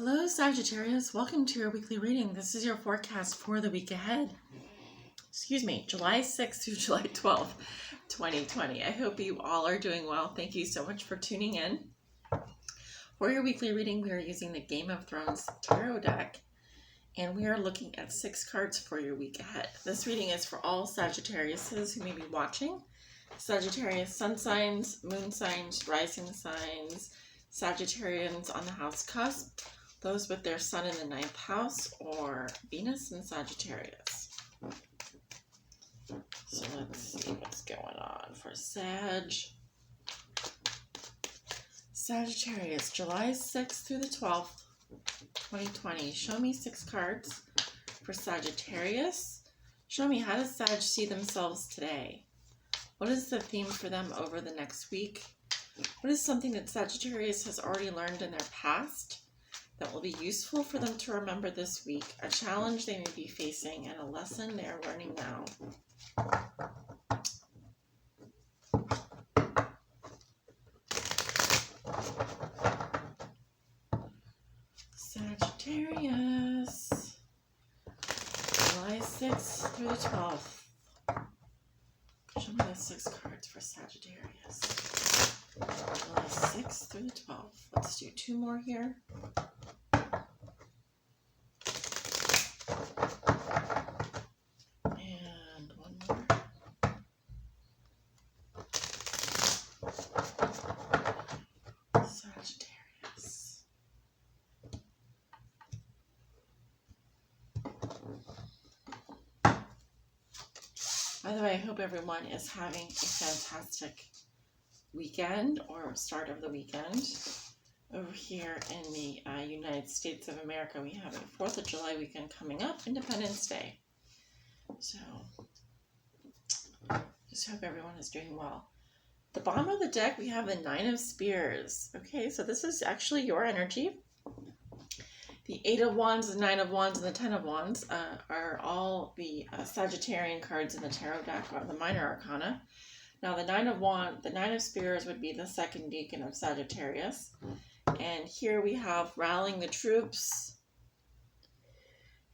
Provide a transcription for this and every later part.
Hello, Sagittarius. Welcome to your weekly reading. This is your forecast for the week ahead. July 6th through July 12th, 2020. I hope you all are doing well. Thank you so much for tuning in. For your weekly reading, we are using the Game of Thrones Tarot deck, and we are looking at 6 cards for your week ahead. This reading is for all Sagittariuses who may be watching. Sagittarius sun signs, moon signs, rising signs, Sagittarians on the house cusp, those with their sun in the 9th house, or Venus in Sagittarius. So let's see what's going on for Sagittarius, July 6th through the 12th, 2020. Show me 6 cards for Sagittarius. Show me, how does Sag see themselves today? What is the theme for them over the next week? What is something that Sagittarius has already learned in their past that will be useful for them to remember this week? A challenge they may be facing and a lesson they are learning now. Sagittarius, July 6th through the 12th. Show me the 6 cards for Sagittarius. July 6th through the 12th. Let's do 2 more here. And 1 more. Sagittarius. By the way, I hope everyone is having a fantastic weekend or start of the weekend. Over here in the United States of America, we have a 4th of July weekend coming up, Independence Day. So, just hope everyone is doing well. The bottom of the deck, we have the 9 of Spears. Okay, so this is actually your energy. The 8 of Wands, the 9 of Wands, and the 10 of Wands are all the Sagittarian cards in the tarot deck, or the minor arcana. Now, the 9 of Spears would be the 2nd decan of Sagittarius. And here we have rallying the troops.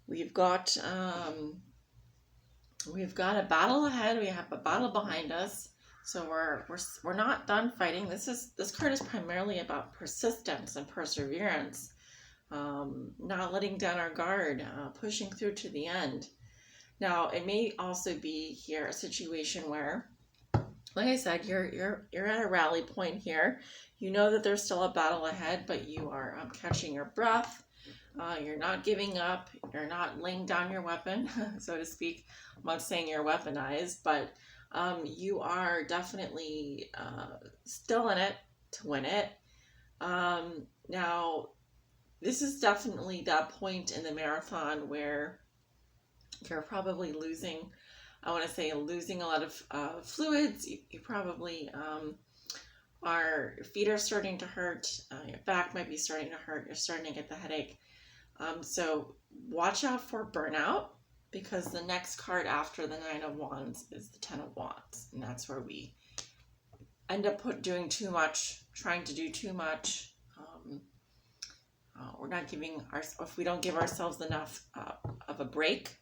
We've got a battle ahead. We have a battle behind us. So we're not done fighting. This card is primarily about persistence and perseverance. Not letting down our guard, pushing through to the end. Now, it may also be here a situation where, like I said, you're at a rally point here. You know that there's still a battle ahead, but you are catching your breath. You're not giving up. You're not laying down your weapon, so to speak. I'm not saying you're weaponized, but you are definitely still in it to win it. Now, this is definitely that point in the marathon where you're probably losing a lot of fluids. You probably your feet are starting to hurt. Your back might be starting to hurt. You're starting to get the headache. So watch out for burnout, because the next card after the 9 of Wands is the 10 of Wands. And that's where we end up doing too much, trying to do too much. We're not if we don't give ourselves enough of a break,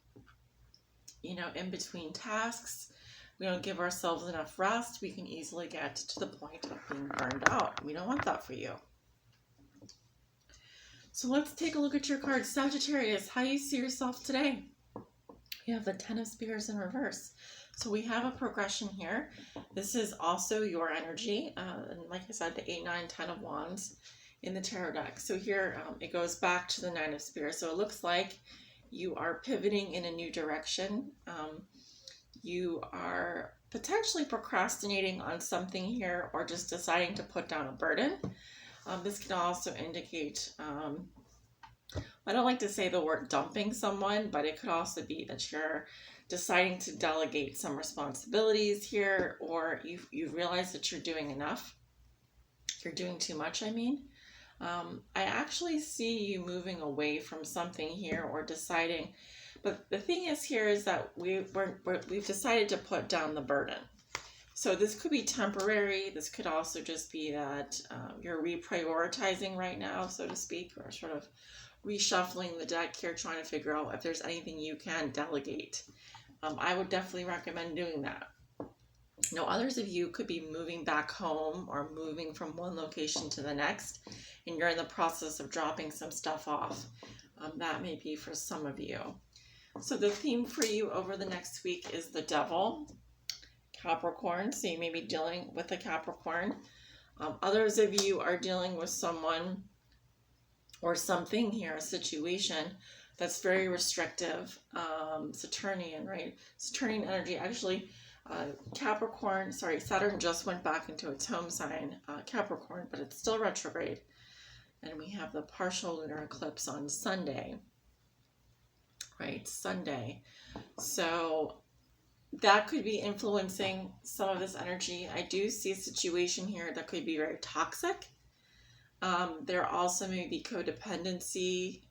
in between tasks, we don't give ourselves enough rest, we can easily get to the point of being burned out. We don't want that for you. So let's take a look at your cards. Sagittarius, how you see yourself today. We have the 10 of Spears in reverse. So we have a progression here. This is also your energy. And like I said, the 8, 9, 10 of Wands in the tarot deck. So here it goes back to the 9 of Spears. So it looks like you are pivoting in a new direction. You are potentially procrastinating on something here, or just deciding to put down a burden. This can also indicate, I don't like to say the word dumping someone, but it could also be that you're deciding to delegate some responsibilities here, or you've realized that you're doing enough. You're doing too much, I mean. I actually see you moving away from something here, or deciding, but the thing is here is that we've decided to put down the burden. So this could be temporary. This could also just be that you're reprioritizing right now, so to speak, or sort of reshuffling the deck here, trying to figure out if there's anything you can delegate. I would definitely recommend doing that. Now, others of you could be moving back home or moving from one location to the next, and you're in the process of dropping some stuff off. That may be for some of you. So the theme for you over the next week is the Devil, Capricorn. So you may be dealing with a Capricorn. Others of you are dealing with someone or something here, a situation that's very restrictive. Saturnian, right? Saturnian energy. Actually, Saturn just went back into its home sign, Capricorn, but it's still retrograde. And we have the partial lunar eclipse on Sunday, right? Sunday. So that could be influencing some of this energy. I do see a situation here that could be very toxic. There also may be codependency,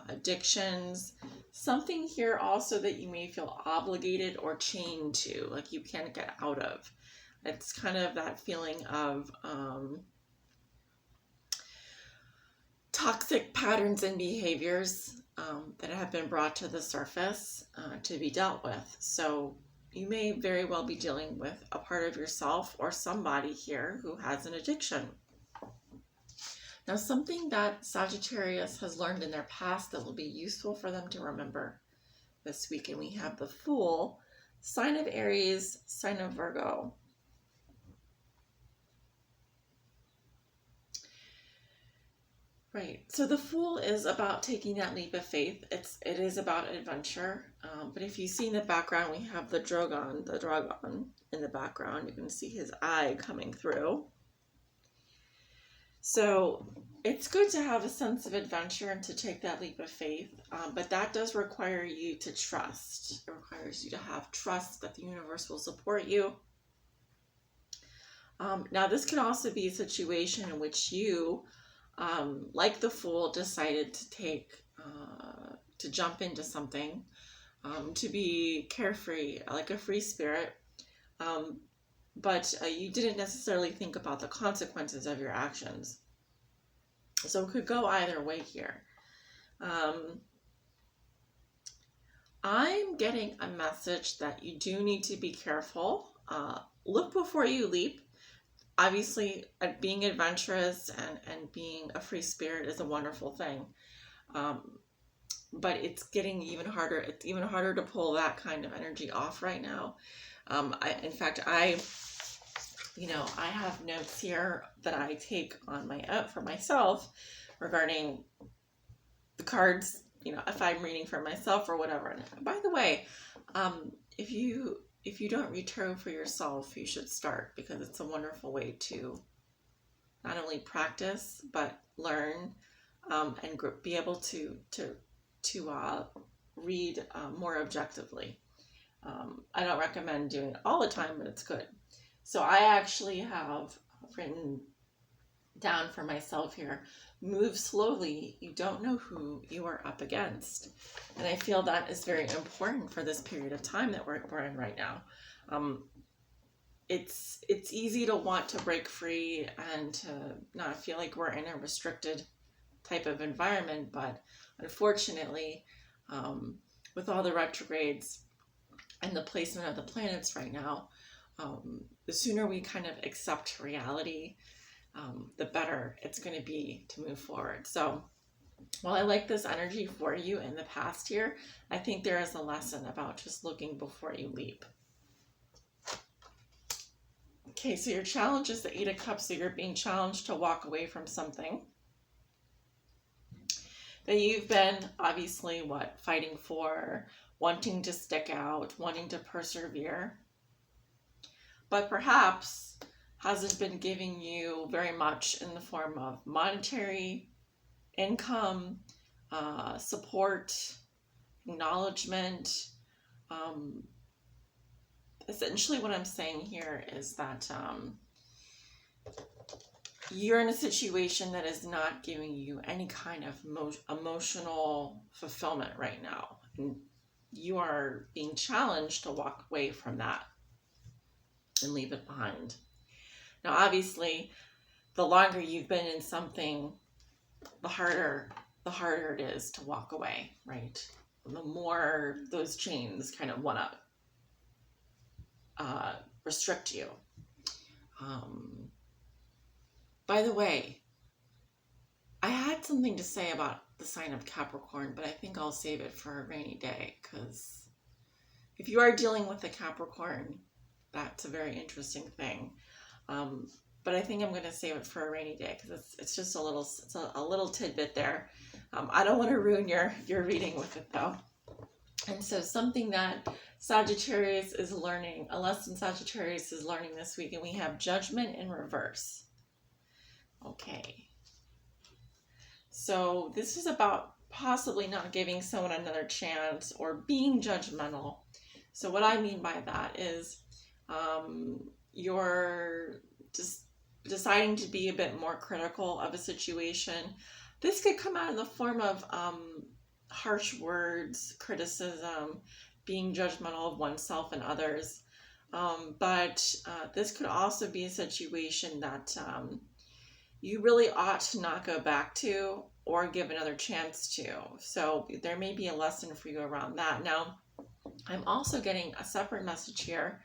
addictions, something here also that you may feel obligated or chained to, like you can't get out of. It's kind of that feeling of toxic patterns and behaviors that have been brought to the surface to be dealt with. So you may very well be dealing with a part of yourself or somebody here who has an addiction. Now, something that Sagittarius has learned in their past that will be useful for them to remember this week. And we have the Fool, sign of Aries, sign of Virgo. Right. So the Fool is about taking that leap of faith. It is about adventure. But if you see in the background, we have the dragon in the background. You can see his eye coming through. So it's good to have a sense of adventure and to take that leap of faith, but that does require you to trust. It requires you to have trust that the universe will support you. Now, this can also be a situation in which you, like the Fool, decided to jump into something, to be carefree, like a free spirit. But you didn't necessarily think about the consequences of your actions. So it could go either way here. I'm getting a message that you do need to be careful. Look before you leap. Obviously, being adventurous and being a free spirit is a wonderful thing. But it's getting even harder. It's even harder to pull that kind of energy off right now. In fact, I have notes here that I take on for myself regarding the cards, if I'm reading for myself or whatever. And by the way, if you don't read tarot for yourself, you should start, because it's a wonderful way to not only practice but learn and be able to read more objectively. I don't recommend doing it all the time, but it's good. So I actually have written down for myself here, move slowly. You don't know who you are up against. And I feel that is very important for this period of time that we're in right now. It's easy to want to break free and to not feel like we're in a restricted type of environment, but unfortunately, with all the retrogrades and the placement of the planets right now, the sooner we kind of accept reality, the better it's going to be to move forward. So while I like this energy for you in the past here, I think there is a lesson about just looking before you leap. Okay, so your challenge is the Eight of Cups, so you're being challenged to walk away from something that you've been obviously fighting for, wanting to stick out, wanting to persevere, but perhaps hasn't been giving you very much in the form of monetary income, support, acknowledgement. Essentially what I'm saying here is that you're in a situation that is not giving you any kind of emotional fulfillment right now. And you are being challenged to walk away from that. and leave it behind. Now, obviously, the longer you've been in something, the harder it is to walk away, right? The more those chains kind of want to restrict you. By the way, I had something to say about the sign of Capricorn, but I think I'll save it for a rainy day, because if you are dealing with a Capricorn, that's a very interesting thing. But I think I'm going to save it for a rainy day, because it's just a little tidbit there. I don't want to ruin your reading with it, though. And so something that Sagittarius is learning, a lesson Sagittarius is learning this week, and we have judgment in reverse. Okay. So this is about possibly not giving someone another chance or being judgmental. So what I mean by that is you're just deciding to be a bit more critical of a situation. This could come out in the form of harsh words, criticism, being judgmental of oneself and others. But this could also be a situation that you really ought to not go back to or give another chance to. So there may be a lesson for you around that. Now, I'm also getting a separate message here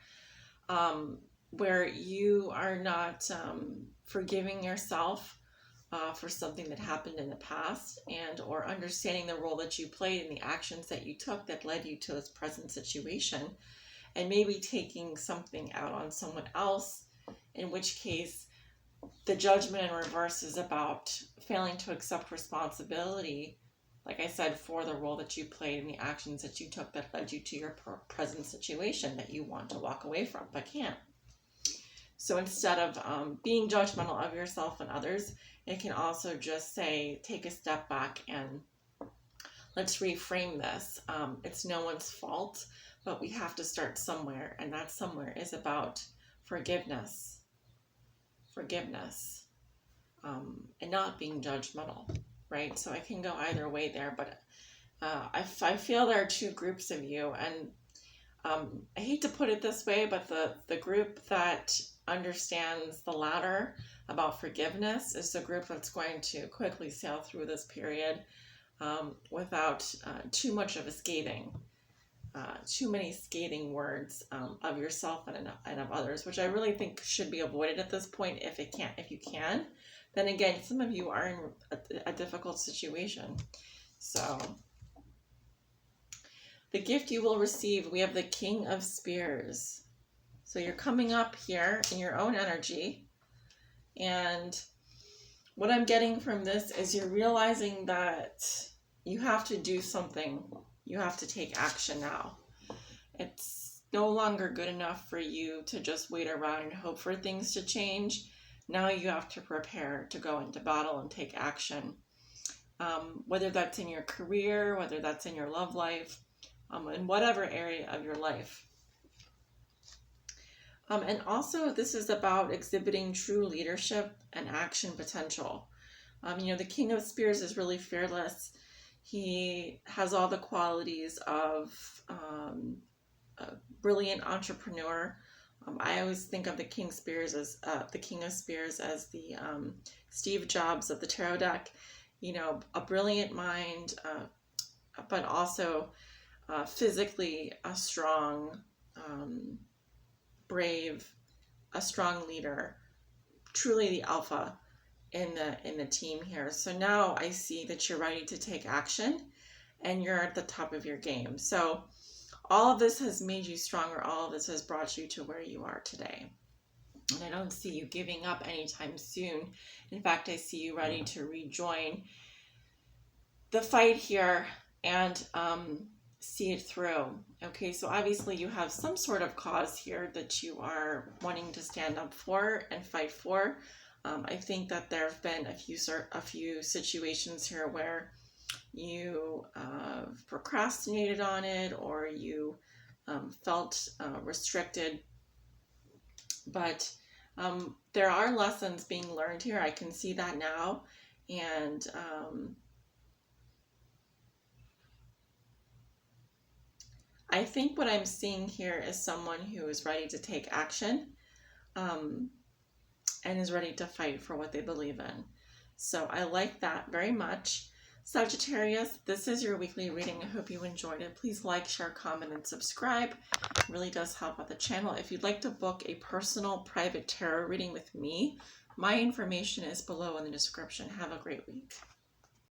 where you are not forgiving yourself for something that happened in the past, and or understanding the role that you played in the actions that you took that led you to this present situation, and maybe taking something out on someone else, in which case the judgment in reverse is about failing to accept responsibility, like I said, for the role that you played in the actions that you took that led you to your present situation that you want to walk away from but can't. So instead of being judgmental of yourself and others, it can also just say, take a step back and let's reframe this. It's no one's fault, but we have to start somewhere, and that somewhere is about forgiveness, and not being judgmental, right? So I can go either way there, but I feel there are two groups of you, and I hate to put it this way, but the group that understands the latter about forgiveness is the group that's going to quickly sail through this period without too much of a too many scathing words of yourself and of others, which I really think should be avoided at this point if you can. Then again, some of you are in a difficult situation. So the gift you will receive, we have the King of Spears. So you're coming up here in your own energy, and what I'm getting from this is you're realizing that you have to do something. You have to take action now. It's no longer good enough for you to just wait around and hope for things to change. Now you have to prepare to go into battle and take action. Whether that's in your career, whether that's in your love life, in whatever area of your life. And also, this is about exhibiting true leadership and action potential. The King of Spears is really fearless. He has all the qualities of a brilliant entrepreneur. I always think of the King of Spears as the Steve Jobs of the tarot deck. A brilliant mind, but also physically a strong, brave, a strong leader, truly the alpha in the team here. So now I see that you're ready to take action and you're at the top of your game. So all of this has made you stronger. All of this has brought you to where you are today. And I don't see you giving up anytime soon. In fact, I see you ready to rejoin the fight here and see it through. Okay, so obviously you have some sort of cause here that you are wanting to stand up for and fight for. I think that there have been a few situations here where you procrastinated on it, or you felt restricted. But there are lessons being learned here. I can see that now. And I think what I'm seeing here is someone who is ready to take action. and is ready to fight for what they believe in. So I like that very much. Sagittarius, this is your weekly reading. I hope you enjoyed it. Please like, share, comment, and subscribe. It really does help out the channel. If you'd like to book a personal private tarot reading with me, my information is below in the description. Have a great week.